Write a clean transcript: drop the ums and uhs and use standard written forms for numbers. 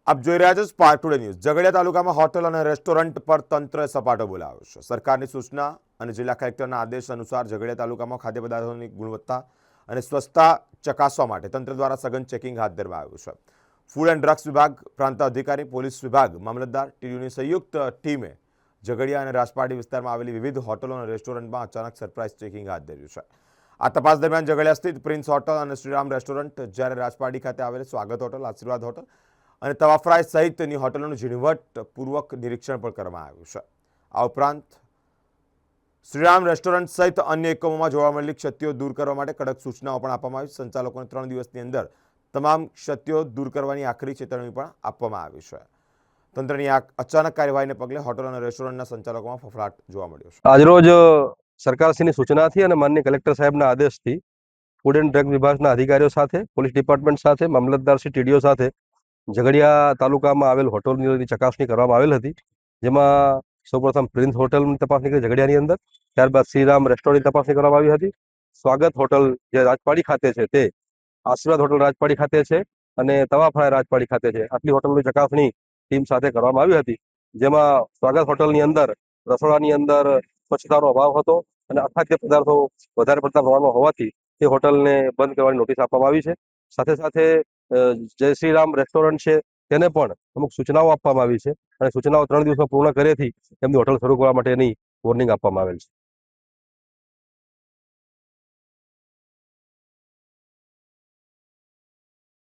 આપ જોઈ રહ્યા છો સ્પાર્ક ટુડે ન્યૂઝ। ઝઘડિયા તાલુકામાં હોટલ અને રેસ્ટોરન્ટ પર તંત્રએ સપાટો બોલાવ્યો છે। સરકારની સૂચના અને જિલ્લા કલેક્ટરના આદેશ અનુસાર ઝઘડિયા તાલુકામાં ખાદ્ય પદાર્થોની ગુણવત્તા અને સ્વચ્છતા ચકાસવા માટે તંત્ર દ્વારા સઘન ચેકિંગ હાથ ધરવામાં આવ્યું છે। ફૂડ એન્ડ ડ્રગ્સ વિભાગ, પ્રાંત અધિકારી, પોલીસ વિભાગ, મામલતદાર, ટીડીયુની સંયુક્ત ટીમે ઝઘડિયા અને રાજપાડી વિસ્તારમાં આવેલી વિવિધ હોટલો અને રેસ્ટોરન્ટમાં અચાનક સરપ્રાઇઝ ચેકિંગ હાથ ધર્યું છે। આ તપાસ દરમિયાન ઝઘડિયા સ્થિત પ્રિન્સ હોટલ અને શ્રીરામ રેસ્ટોરન્ટ, જ્યારે રાજપાડી ખાતે આવેલ સ્વાગત હોટલ, આશીર્વાદ હોટલ અને તવાફરાય સહિતની હોટલોનું ઝીણવટપૂર્વક નિરીક્ષણ પણ કરવામાં આવ્યું છે। આ ઉપરાંત શ્રીરામ રેસ્ટોરન્ટ સહિત અન્ય એકમોમાં જોવા મળેલી ક્ષતિઓ દૂર કરવા માટે કડક સૂચનાઓ પણ આપવામાં આવી। સંચાલકોને 3 દિવસની અંદર તમામ ક્ષતિઓ દૂર કરવાની આખરી ચેતવણી પણ આપવામાં આવી છે। તંત્રની આ અચાનક કાર્યવાહીને પગલે હોટલ અને રેસ્ટોરન્ટના સંચાલકોમાં ફફડાટ જોવા મળ્યો છે। આજરોજ સરકારશ્રીની સૂચનાથી અને માનનીય કલેક્ટર સાહેબના આદેશથી ફૂડ એન્ડ ડ્રગ વિભાગના અધિકારીઓ સાથે, પોલીસ ડિપાર્ટમેન્ટ સાથે, મામલતદારશ્રી, ટીડીઓ સાથે ઝઘડિયા તાલુકામાં આવેલ હોટલની ચકાસણી કરવામાં આવેલ હતી। જેમાં સૌપ્રથમ પ્રિન્સ હોટલની તપાસણી કરી ઝઘડિયાની અંદર, ત્યારબાદ શ્રીરામ રેસ્ટોરન્ટની તપાસણી કરવામાં આવી હતી। સ્વાગત હોટલ જે રાજપાડી ખાતે છે તે, આશીર્વાદ હોટલ રાજપાડી ખાતે છે અને તવાફરાય રાજપાડી ખાતે છે। આટલી હોટલની ચકાસણી ટીમ સાથે કરવામાં આવી હતી। જેમાં સ્વાગત હોટલની અંદર રસોડાની અંદર સ્વચ્છતાનો અભાવ હતો અને અખાદ્ય પદાર્થો વધારે પડતા પ્રમાણમાં હોવાથી તે હોટલને બંધ કરવાની નોટિસ આપવામાં આવી છે। સાથે સાથે જય શ્રીરામ રેસ્ટોરન્ટ છે તેને પણ અમુક સૂચનાઓ આપવામાં આવી છે અને સૂચનાઓ 3 દિવસમાં પૂર્ણ કર્યાથી એમની હોટલ શરૂ કરવા માટેની વોર્નિંગ આપવામાં આવેલ છે।